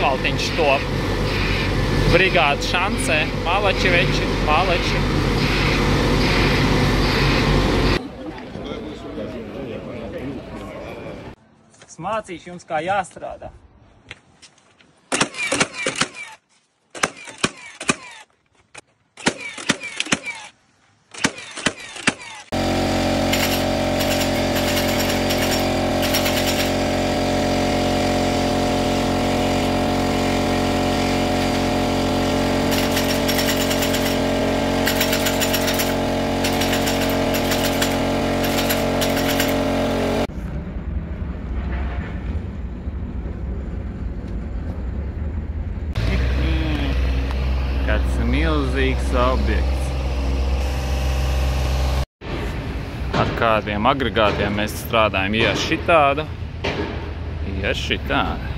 asfaltiņš top. Brigāde šancē. Malači veči, malači. Es mācīšu jums, kā jāstrādā. Kāds milzīgs objekts. Ar kādiem agregātiem mēs strādājam. Ja šitāda, ja šitāda.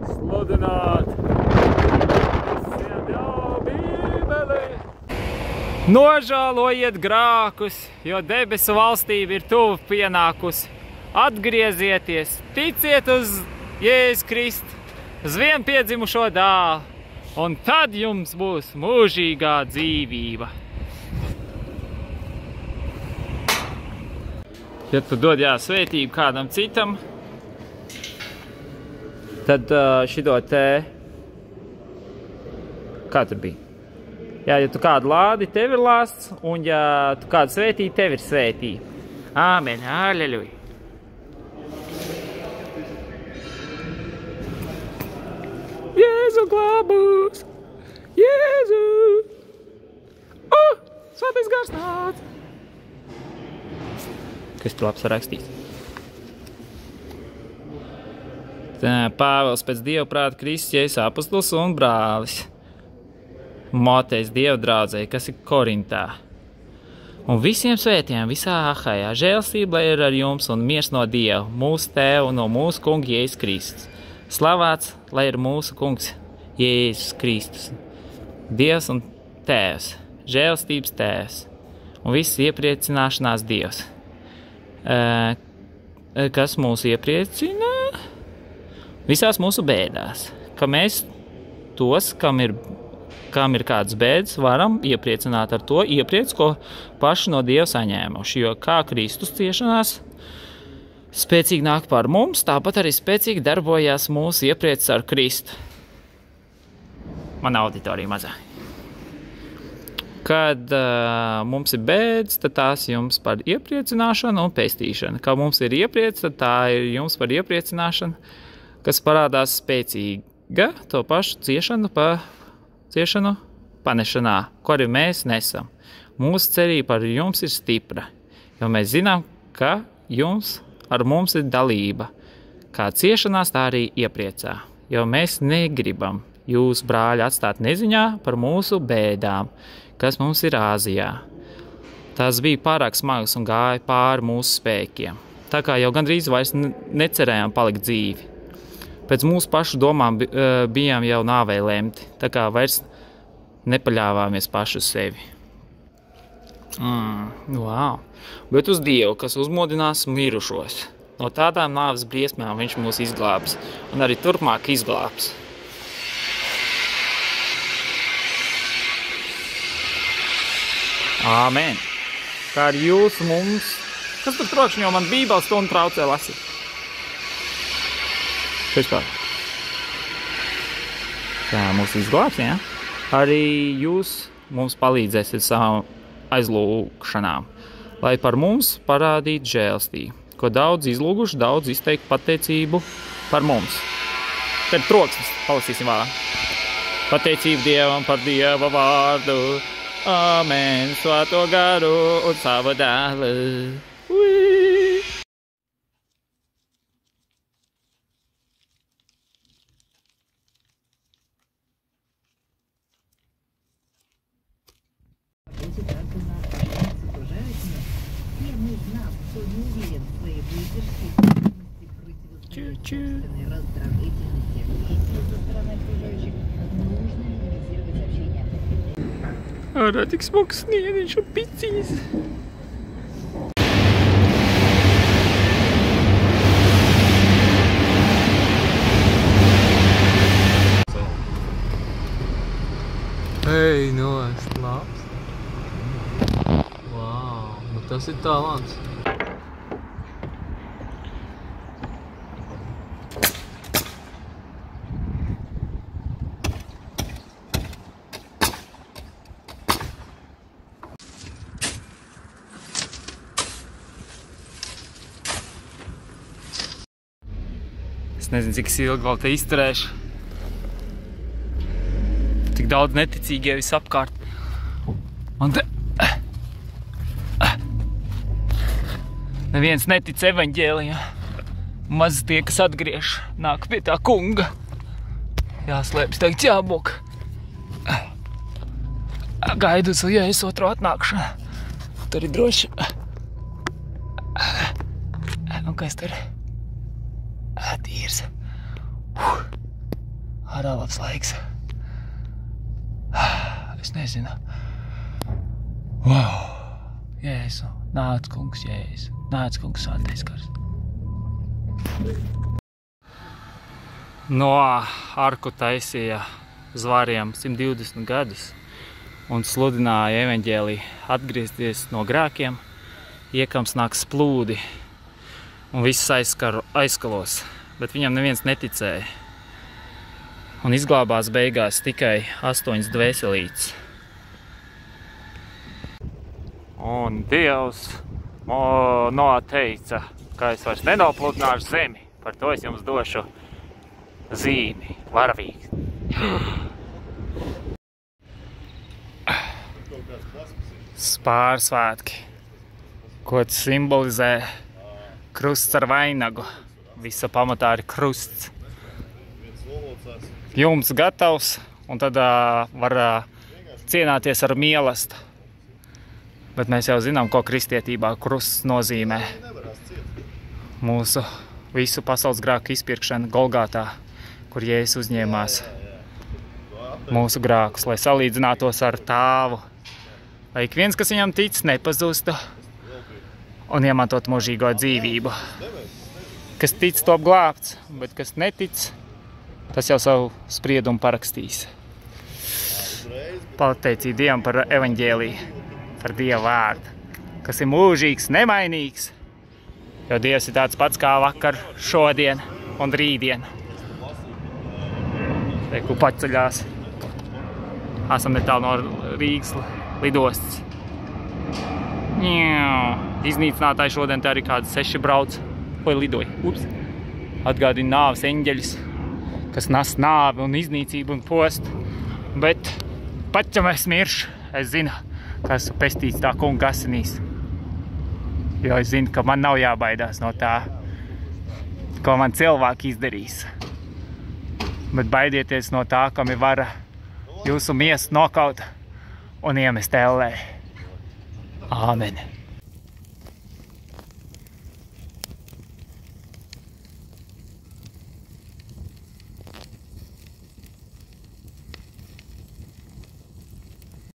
Sludināt! Visiem jau Bībeli! Nožēlojiet grākus, jo debesu valstība ir tuvu pienākusi. Atgriezieties, ticiet uz Jēzus Kristu, uz vienpiedzimušo dēlu, un tad jums būs mūžīgā dzīvība. Ja tu dod svētību kādam citam, tad šito te, kā tur bija? Jā, ja tu kādu lādi, tev ir lāsts, un ja tu kādu svētī, tev ir svētī. Āmen, aleluja. Jēzu glābus! Jēzu! Svētais gars nāc! Kas tu labs rakstīs? Pāvils pēc Dievprāta Kristus Jēzus apostols un brālis. Motejs Dieva draudzei, kas ir Korintā. Un visiem svētiem visā Ahajā žēlstība ir ar jums un miers no Dieva, mūsu Tēva un no mūsu Kunga Jēzus Kristus. Slavēts, lai ir mūsu Kungs Jēzus Kristus. Dievs un Tēvs, žēlstības Tēvs un viss iepriecināšanās Dievs. Kas mūs iepriecina? Visās mūsu bēdās, ka mēs tos, kam ir kādas bēdas, varam iepriecināt ar to iepriec, ko paši no Dieva saņēmuši, jo kā Kristus ciešanās spēcīgi nāk par mums, tāpat arī spēcīgi darbojās mūsu iepriecis ar Kristu. Mana auditorija mazā. Kad mums ir bēdas, tad tās jums par iepriecināšanu un pestīšanu. Kad mums ir iepriec, tad tā ir jums par iepriecināšanu, kas parādās spēcīga to pašu ciešanu panešanā, ko arī mēs nesam. Mūsu cerība par jums ir stipra, jo mēs zinām, ka ar mums ir dalība, kā ciešanās, tā arī iepriecā, jo mēs negribam jūs, brāļi, atstāt neziņā par mūsu bēdām, kas mums ir Āzijā. Tās bija pārāk smagas un gāja pāri mūsu spēkiem, tā kā jau gandrīz vairs necerējām palikt dzīvi. Pēc mūsu pašu domām bijām jau nāvei lemti, tā kā vairs nepaļāvāmies paši uz sevi. Wow. Bet uz Dievu, kas uzmodinās mirušos. No tādām nāves briesmām viņš mūs izglābs un arī turpmāk izglābs. Āmen. Kā ar jūs mums... Kas tur trokšņo? Man Bībeles stundu traucē lasīt. Vispār. Tā mūs izglābs, jā? Arī jūs mums palīdzēsiet savām aizlūgšanām, lai par mums parādītu žēlstību, ko daudz izlūguši, daudz izteikt pateicību par mums. Tad troksnis, palasīsim vārdu. Pateicību Dievam par Dieva vārdu, Āmen, Svēto garu un savu dēlu. Я не знал, кто не уверен в своей выдержке и Чу-чу. Ārā tik smuks sniediņš un piciņas. Hei, nost, labs. Vau, nu tas ir talants. Es nezinu, cik ilgi vēl te izturēšu. Tik daudz neticīgie visapkārt. Un te... Neviens netic evaņģēlijā. Maz tie, kas atgriež, nāk pie tā kunga. Jāslēpjas tagad jābok. Gaidu uz Jēzus otro atnākšanu. Tur ir droši. Un kas tur? Tīrs. Ārā labs laiks. Es nezinu. Wow. Jēzu. Nāc, kungs, Jēzu. Nāc, kungs, svētais gars. No arku taisīja zvāriem 120 gadus un sludināja evaņģēliju atgriezties no grēkiem, iekams nāks plūdi un visus aizskalos, bet viņam neviens neticēja. Un izglābās beigās tikai 8 dvēselītes. Un Dievs noteica, ka es vairs nenopludināšu zemi, par to es jums došu zīmi, varavīgi. Pārsvētki, ko simbolizē krusts ar vainagu. Visa pamatā ir krusts. Jums gatavs, un tad var cienāties ar mielastu. Bet mēs jau zinām, ko kristietībā krusts nozīmē. Mūsu visu pasaules grēku izpirkšana Golgātā, kur Jēzus uzņēmās mūsu grēkus, lai salīdzinātos ar Tēvu. Lai ik viens, kas viņam tic, nepazustu un iemantot mūžīgo dzīvību. Kas tic, top glābts, bet kas netic, tas jau savu spriedumu parakstīs. Pateicību Dievam par evaņģēliju, par Dieva vārdu, kas ir mūžīgs, nemainīgs, jo Dievs ir tāds pats kā vakar, šodien un rītdien. Reku paceļās. Esam netālu no Rīgas lidostas. Iznīcinātāji šodien te arī kādi 6 brauc. Vai lidoja? Ups. Atgādina nāves eņģeļus, kas nes nāvi un iznīcību un postu. Bet pat, ja es miršu, es zinu, ka esmu pestīts tā kunga asinīs. Jo es zinu, ka man nav jābaidās no tā, ko man cilvēki izdarīs. Bet baidieties no tā, kam ir vara jūsu miesu nokaut un iemest ellē. Āmen.